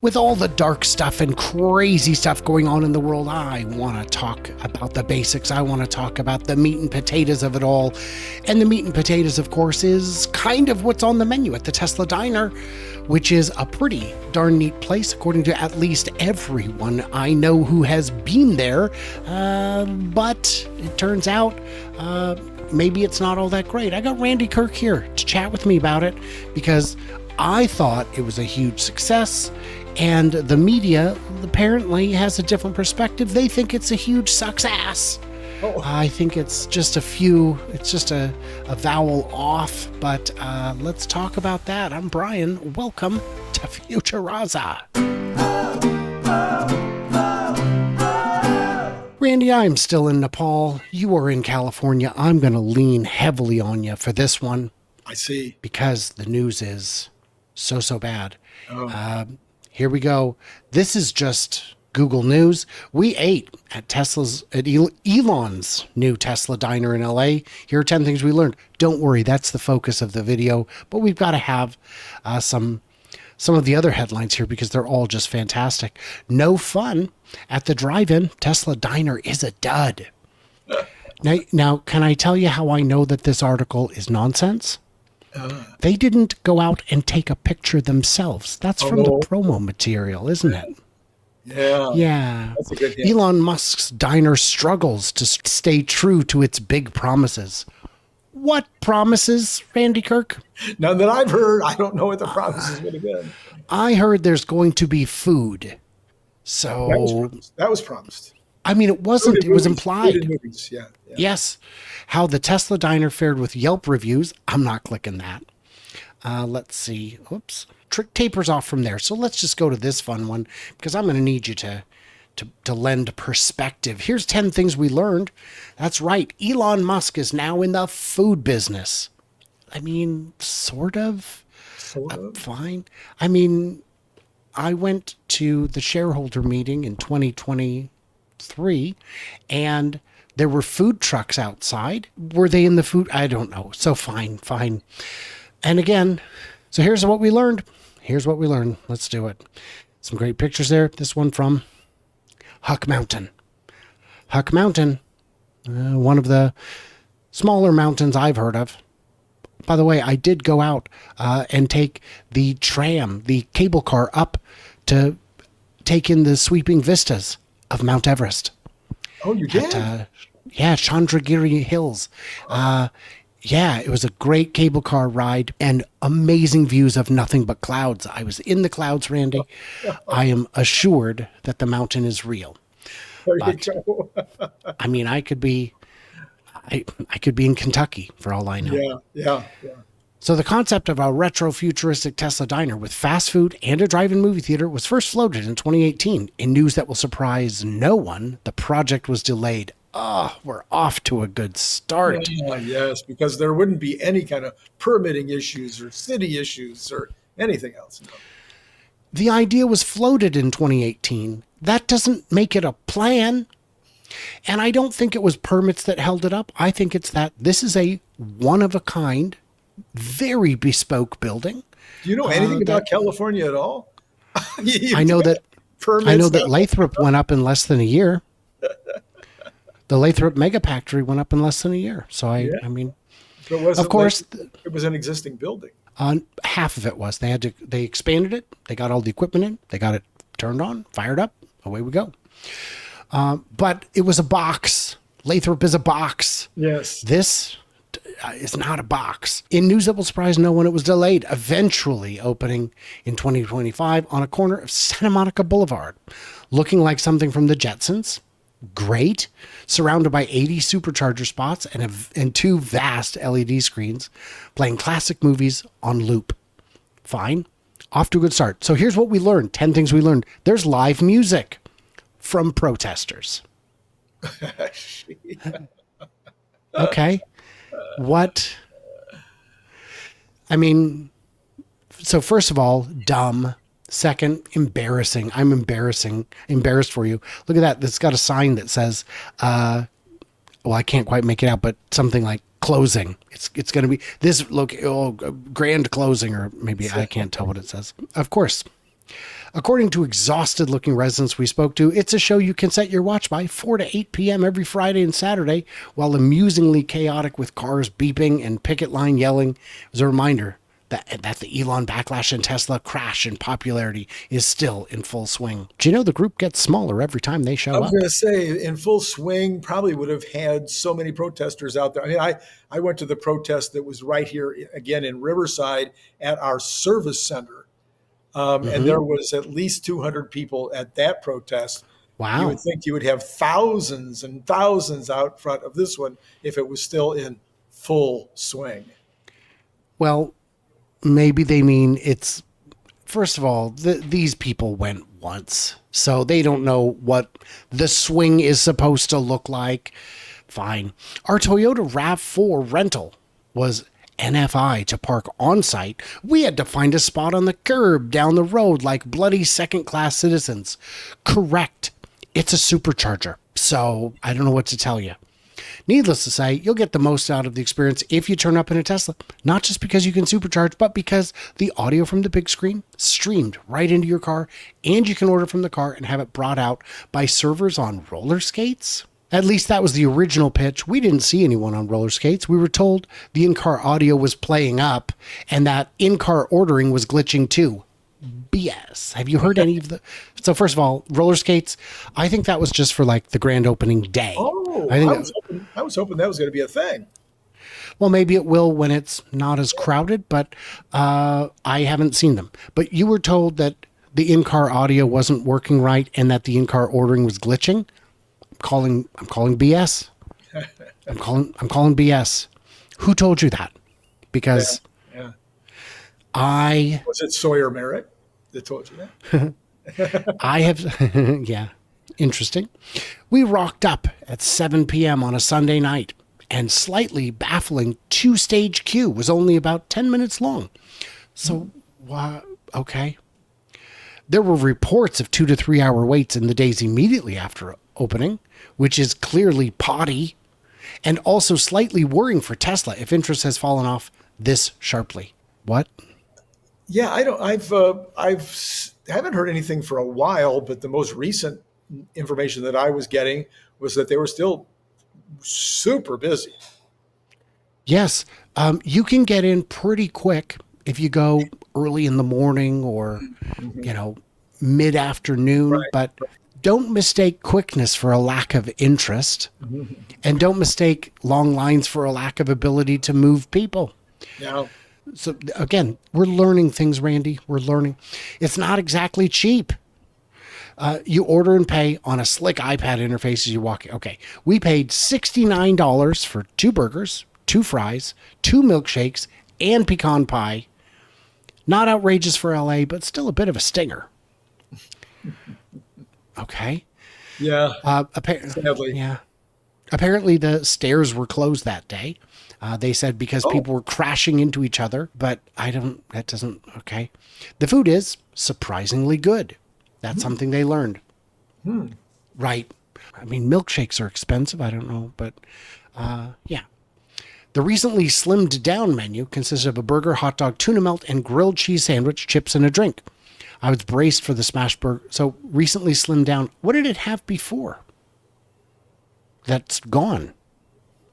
With all the dark stuff and crazy stuff going on in the world, I want to talk about the basics. I want to talk about the meat and potatoes of it all. And the meat and potatoes, of course, is kind of what's on the menu at the Tesla Diner, which is a pretty darn neat place, according to at least everyone I know who has been there. But it turns out maybe it's not all that great. I got Randy Kirk here to chat with me about it because I thought it was a huge success. And the media apparently has a different perspective. They think it's a huge success. Oh. I think it's just a vowel off. But let's talk about that. I'm Brian. Welcome to Futuraza. Randy, I'm still in Nepal. You are in California. I'm going to lean heavily on you for this one. I see. Because the news is so bad. Oh. Here we go. This is just Google News. We ate at Elon's new Tesla diner in LA. Here are 10 things we learned. Don't worry, that's the focus of the video, but we've got to have some of the other headlines here because they're all just fantastic. No fun at the drive-in. Tesla diner is a dud. Now, can I tell you how I know that this article is nonsense? They didn't go out and take a picture themselves. That's from the promo material, isn't it? Yeah. That's a good hint. Elon Musk's diner struggles to stay true to its big promises. What promises, Randy Kirk? None that I've heard. I don't know what the promises would have been. I heard there's going to be food. So that was promised. I mean, it wasn't. It was implied. Yeah. Yes. How the Tesla diner fared with Yelp reviews. I'm not clicking that. Let's see. Oops. Trick tapers off from there. So let's just go to this fun one because I'm going to need you to lend perspective. Here's 10 things we learned. That's right. Elon Musk is now in the food business. I mean, sort of. Fine. I mean, I went to the shareholder meeting in 2023 and there were food trucks outside. Were they in the food? I don't know. So fine. And again, so here's what we learned. Let's do it. Some great pictures there. This one from Huck Mountain. Huck Mountain, one of the smaller mountains I've heard of. By the way, I did go out and take the tram, the cable car up to take in the sweeping vistas of Mount Everest. Oh, you did? Chandragiri Hills. It was a great cable car ride and amazing views of nothing but clouds. I was in the clouds, Randy. I am assured that the mountain is real. But, I mean, I could be in Kentucky for all I know. Yeah. So the concept of a retro futuristic Tesla diner with fast food and a drive-in movie theater was first floated in 2018. In news that will surprise no one, the project was delayed. We're off to a good start. Yes, because there wouldn't be any kind of permitting issues or city issues or anything else. No. The idea was floated in 2018. That doesn't make it a plan. And I don't think it was permits that held it up. I think it's that this is a one-of-a-kind, very bespoke building. Do you know anything about California at all? I know that Lathrop went up in less than a year. The Lathrop Megafactory went up in less than a year. So I mean, of course, it was an existing building. Half of it was. They expanded it. They got all the equipment in. They got it turned on, fired up. Away we go. But it was a box. Lathrop is a box. Yes. This is not a box. In news that will surprise no one, it was delayed, eventually opening in 2025 on a corner of Santa Monica Boulevard, looking like something from the Jetsons. Great. Surrounded by 80 supercharger spots and 2 vast LED screens playing classic movies on loop. Fine. Off to a good start. So here's what we learned. 10 things we learned. There's live music from protesters. Okay. What? I mean, so first of all, dumb. Second, embarrassing. I'm embarrassed for you. Look at that. It's got a sign that says, I can't quite make it out, but something like closing. It's going to be this grand closing, or maybe I can't tell what it says. Of course. According to exhausted looking residents we spoke to, it's a show you can set your watch by 4 to 8 p.m. every Friday and Saturday, while amusingly chaotic with cars beeping and picket line yelling. It was a reminder that the Elon backlash and Tesla crash in popularity is still in full swing. Do you know the group gets smaller every time they I show was up? going to say, in full swing, probably would have had so many protesters out there. I mean, I went to the protest that was right here again in Riverside at our service center. And Mm-hmm. there was at least 200 people at that protest. You would Wow. think you would have thousands and thousands out front of this one if it was still in full swing. Well, maybe they mean it's first of all, these people went once, so they don't know what the swing is supposed to look like. Fine. Our Toyota RAV4 rental was NFI to park on site. We had to find a spot on the curb down the road like bloody second class citizens. Correct. It's a supercharger. So I don't know what to tell you. Needless to say, you'll get the most out of the experience if you turn up in a Tesla, not just because you can supercharge, but because the audio from the big screen streamed right into your car, and you can order from the car and have it brought out by servers on roller skates. At least that was the original pitch. We didn't see anyone on roller skates. We were told the in-car audio was playing up and that in-car ordering was glitching too. BS. Have you heard any of the? So first of all, roller skates. I think that was just for like the grand opening day. Oh, I think I was hoping that was going to be a thing. well, maybe it will when it's not as crowded, but I haven't seen them. But you were told that the in-car audio wasn't working right and that the in-car ordering was glitching. I'm calling BS. I'm calling BS. Who told you that? Yeah, Because yeah. I Was it Sawyer Merritt that told you that? I have yeah, interesting. We rocked up at 7 p.m. on a Sunday night, and slightly baffling two-stage queue was only about 10 minutes long. So, okay. There were reports of 2 to 3 hour waits in the days immediately after opening, which is clearly potty, and also slightly worrying for Tesla if interest has fallen off this sharply. What? Yeah, I don't. Haven't heard anything for a while, but the most recent information that I was getting was that they were still super busy. Yes, you can get in pretty quick if you go early in the morning or, Mhm. you know, mid afternoon, Right. but don't mistake quickness for a lack of interest, Mhm. and don't mistake long lines for a lack of ability to move people. Now, So again, we're learning things, Randy. We're learning. It's not exactly cheap. You order and pay on a slick iPad interface as you walk. Okay, we paid $69 for 2 burgers, 2 fries, 2 milkshakes, and pecan pie. Not outrageous for LA, but still a bit of a stinger. Okay. yeah, Apparently, sadly. yeah. Apparently, the stairs were closed that day. They said because Oh, people were crashing into each other, but I don't, that doesn't, okay. The food is surprisingly good. That's something they learned. Right. I mean, milkshakes are expensive. I don't know, but yeah. The recently slimmed down menu consists of a burger, hot dog, tuna melt, and grilled cheese sandwich, chips, and a drink. I was braced for the smash burger. So recently slimmed down. What did it have before? That's gone.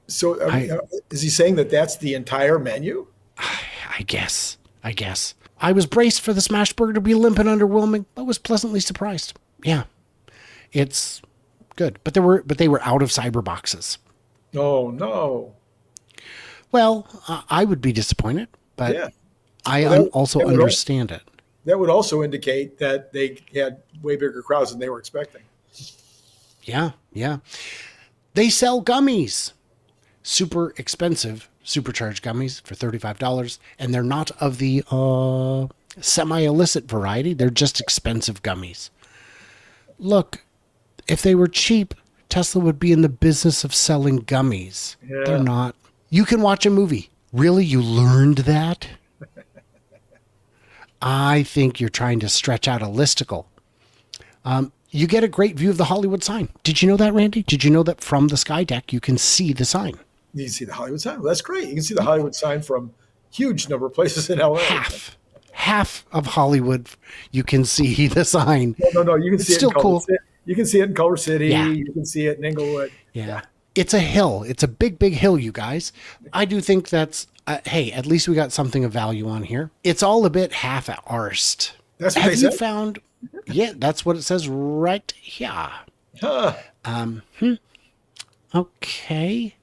so I is he saying that that's the entire menu? I guess. I guess. I was braced for the smash burger to be limp and underwhelming, but was pleasantly surprised. Yeah, it's good. But they were out of cyber boxes. Oh no. Well, I would be disappointed, but Yeah. I Well, that also that would understand it. that would also indicate that they had way bigger crowds than they were expecting. Yeah, yeah. They sell gummies. Super expensive supercharged gummies for $35, and they're not of the semi-illicit variety. They're just expensive gummies. Look, if they were cheap, Tesla would be in the business of selling gummies. They're Yeah. not. You can watch a movie. Really? You learned that? I think you're trying to stretch out a listicle. You get a great view of the Hollywood sign. Did you know that, Randy? Did you know that from the sky deck you can see the sign? You can see the Hollywood sign. Well, that's great. You can see the Hollywood sign from huge number of places in LA. Half. half of Hollywood, you can see the sign. No, no, no. You can It's see it in still Culver cool. City. You can see it in Culver City. Yeah. You can see it in Inglewood. Yeah. Yeah. It's a hill. It's a big, big hill, you guys. I do think that's, hey, at least we got something of value on here. It's all a bit half arsed. That's what they Have you said. found? Yeah, that's what it says right here. Huh. Okay.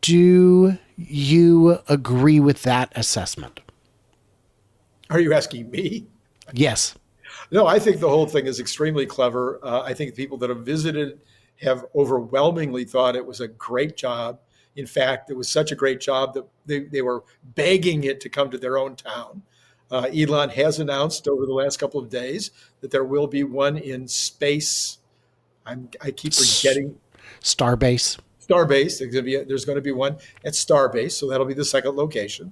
Do you agree with that assessment? Are you asking me? Yes. No, I think the whole thing is extremely clever. I think the people that have visited have overwhelmingly thought it was a great job. In fact, it was such a great job that they were begging it to come to their own town. Elon has announced over the last couple of days that there will be one in space. I keep S- forgetting Starbase. Starbase. There's going to be one at Starbase, so that'll be the second location.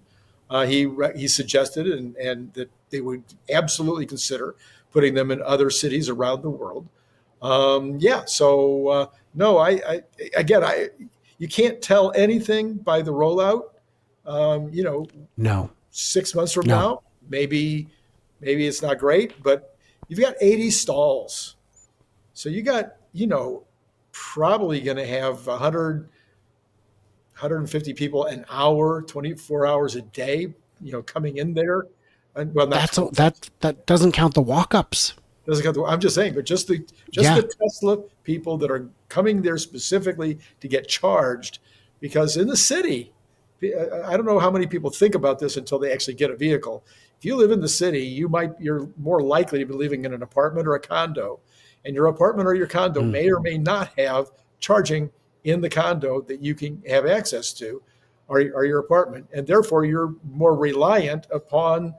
He suggested and that they would absolutely consider putting them in other cities around the world. Yeah, so no, I again, I you can't tell anything by the rollout. You know, No. 6 months from No. now, maybe it's not great, but you've got 80 stalls, so you got probably going to have 150 people an hour, 24 hours a day, coming in there. And, well, not That's 24. that doesn't count the walk-ups. Doesn't count I'm just saying, but just Yeah. the Tesla people that are coming there specifically to get charged, because in the city, I don't know how many people think about this until they actually get a vehicle. If you live in the city, you're more likely to be living in an apartment or a condo, and your apartment or your condo Mm. may or may not have charging in the condo that you can have access to, or your apartment, and therefore you're more reliant upon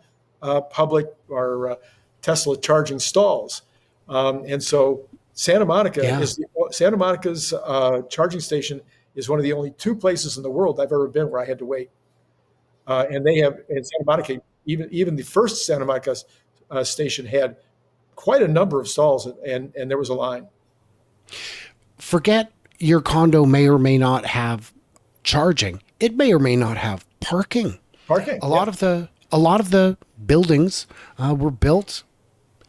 public or Tesla charging stalls. And so Yeah. Santa Monica's charging station is one of the only two places in the world I've ever been where I had to wait. And they have in Santa Monica, even the first Santa Monica station had quite a number of stalls, and there was a line. Forget your condo may or may not have charging. It may or may not have parking. Parking, A yeah. lot of the buildings were built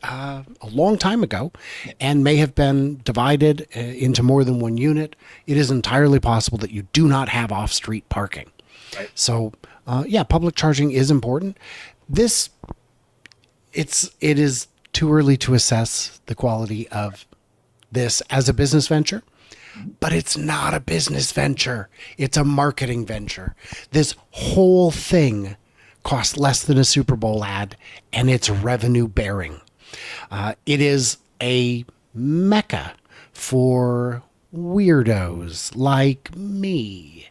a long time ago and may have been divided into more than one unit. It is entirely possible that you do not have off-street parking. Right. So, yeah, public charging is important. This it is too early to assess the quality of this as a business venture, but it's not a business venture. It's a marketing venture. This whole thing costs less than a Super Bowl ad, and it's revenue bearing. It is a mecca for weirdos like me.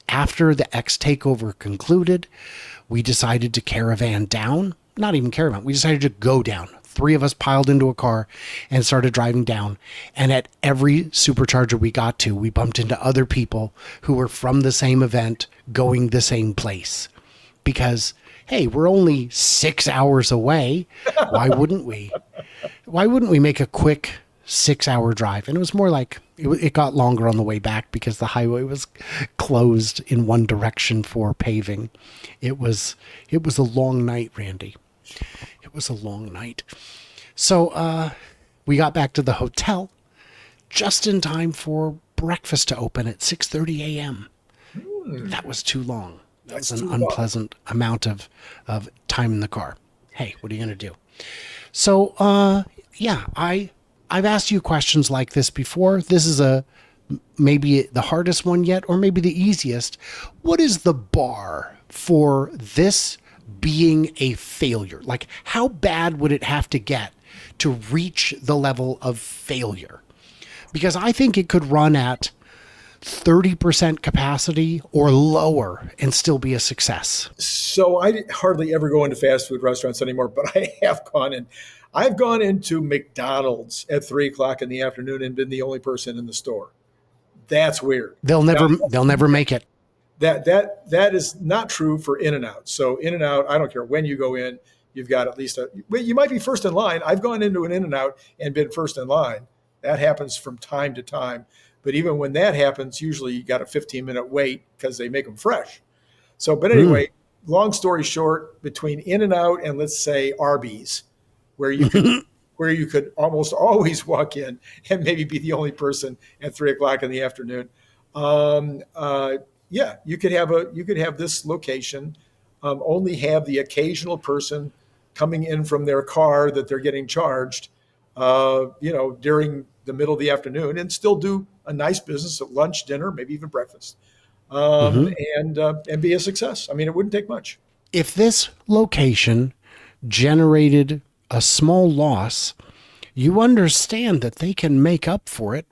After the X takeover concluded, we decided to caravan down. Not even caravan, we decided to go down. Three of us piled into a car and started driving down. And at every supercharger we got to, we bumped into other people who were from the same event going the same place. Because, hey, we're only 6 hours away. Why wouldn't we? Why wouldn't we make a quick 6 hour drive? And it was more like it got longer on the way back because the highway was closed in one direction for paving. It was a long night, Randy. It was a long night. So we got back to the hotel just in time for breakfast to open at 6:30 a.m. That was too long. That That's was an too long. unpleasant amount of time in the car. Hey, what are you going to do? So, yeah, I've asked you questions like this before. This is maybe the hardest one yet, or maybe the easiest. What is the bar for this being a failure? Like, how bad would it have to get to reach the level of failure? Because I think it could run at 30% capacity or lower and still be a success. So I hardly ever go into fast food restaurants anymore, but I have gone in. I've gone into McDonald's at 3 o'clock in the afternoon and been the only person in the store. That's weird. Now, They'll never make it. that is not true for In and Out. So In and Out, I don't care when you go in, you've got at least well, you might be first in line. I've gone into an In and Out and been first in line. That happens from time to time. But even when that happens, usually you got a 15-minute wait because they make them fresh. So, but Mm. anyway, long story short, between In-N-Out and let's say Arby's, where you could where you could almost always walk in and maybe be the only person at 3 o'clock in the afternoon. Um, uh, yeah, you could have this location only have the occasional person coming in from their car that they're getting charged, during the middle of the afternoon, and still do a nice business at lunch, dinner, maybe even breakfast, um, Mhm. and be a success. I mean, it wouldn't take much. If this location generated a small loss, you understand that they can make up for it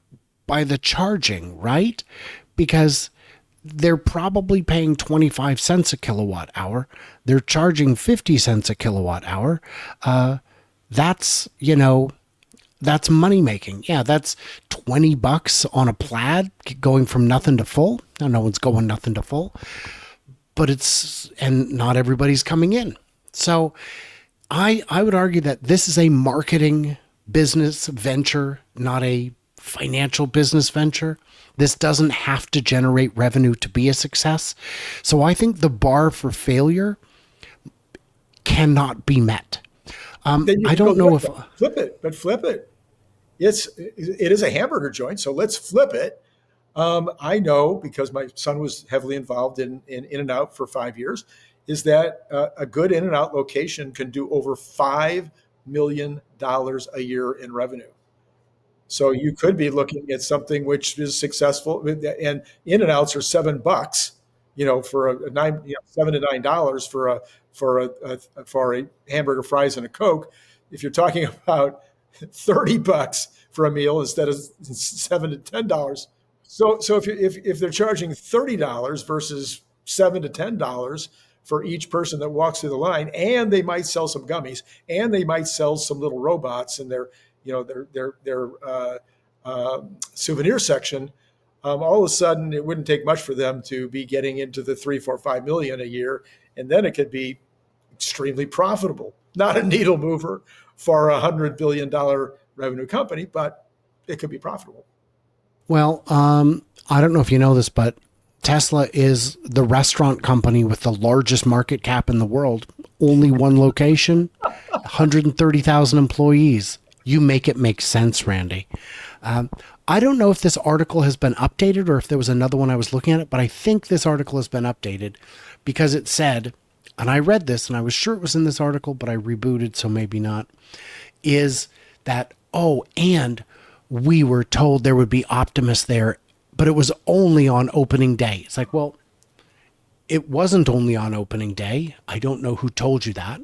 by the charging, right? Because they're probably paying 25 cents a kilowatt hour. They're charging 50 cents a kilowatt hour. That's, that's money making. Yeah, that's 20 bucks on a plaid going from nothing to full. Now, no one's going nothing to full, but and not everybody's coming in. So I would argue that this is a marketing business venture, not a financial business venture. This doesn't have to generate revenue to be a success. So I think the bar for failure cannot be met. Then you I can go don't know if flip it, but flip it. It is a hamburger joint, so let's flip it. I know because my son was heavily involved in and Out for 5 years, is that a good In-N-Out location can do over $5 million a year in revenue. So you could be looking at something which is successful, and In-N-Outs are $7, for a nine, $7 to $9 for a hamburger, fries, and a Coke. If you're talking about $30 for a meal instead of $7 to $10. So if they're charging $30 versus $7 to $10 for each person that walks through the line, and they might sell some gummies, and they might sell some little robots in their souvenir section, all of a sudden it wouldn't take much for them to be getting into the 3, 4, 5 million a year, and then it could be extremely profitable. Not a needle mover for $100 billion revenue company, but it could be profitable. well, I don't know if you know this, but Tesla is the restaurant company with the largest market cap in the world. Only one location, 130,000 employees. You make it make sense, Randy. I don't know if this article has been updated or if there was another one I was looking at it, but I think this article has been updated because it said, and I read this and I was sure it was in this article, but I rebooted, so maybe not, is that, oh, and we were told there would be Optimus there, but it was only on opening day. It's like, well, it wasn't only on opening day. I don't know who told you that.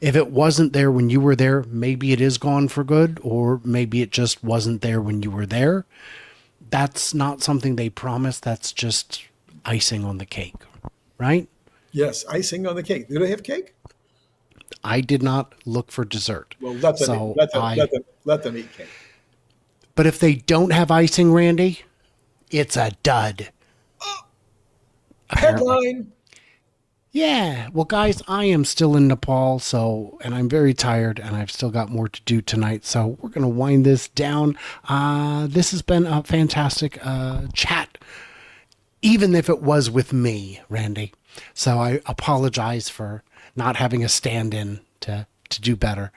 If it wasn't there when you were there, maybe it is gone for good, or maybe it just wasn't there when you were there. That's not something they promised. That's just icing on the cake, right? Yes, icing on the cake. Do they have cake? I did not look for dessert. Well, let them So let them let them let them eat cake. but if they don't have icing, Randy, it's a dud, apparently. Headline. Yeah. Well, guys, I am still in Nepal, and I'm very tired, and I've still got more to do tonight. So we're going to wind this down. This has been a fantastic chat, even if it was with me, Randy. So I apologize for not having a stand-in to do better.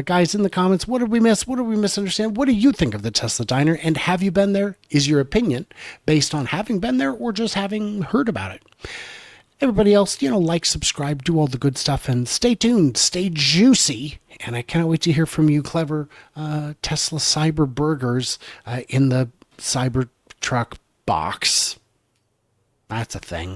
Guys, in the comments, what did we miss? What did we misunderstand? What do you think of the Tesla Diner? And have you been there? Is your opinion based on having been there or just having heard about it? Everybody else, like, subscribe, do all the good stuff, and stay tuned, stay juicy. And I cannot wait to hear from you, clever Tesla Cyber Burgers in the Cybertruck box. That's a thing.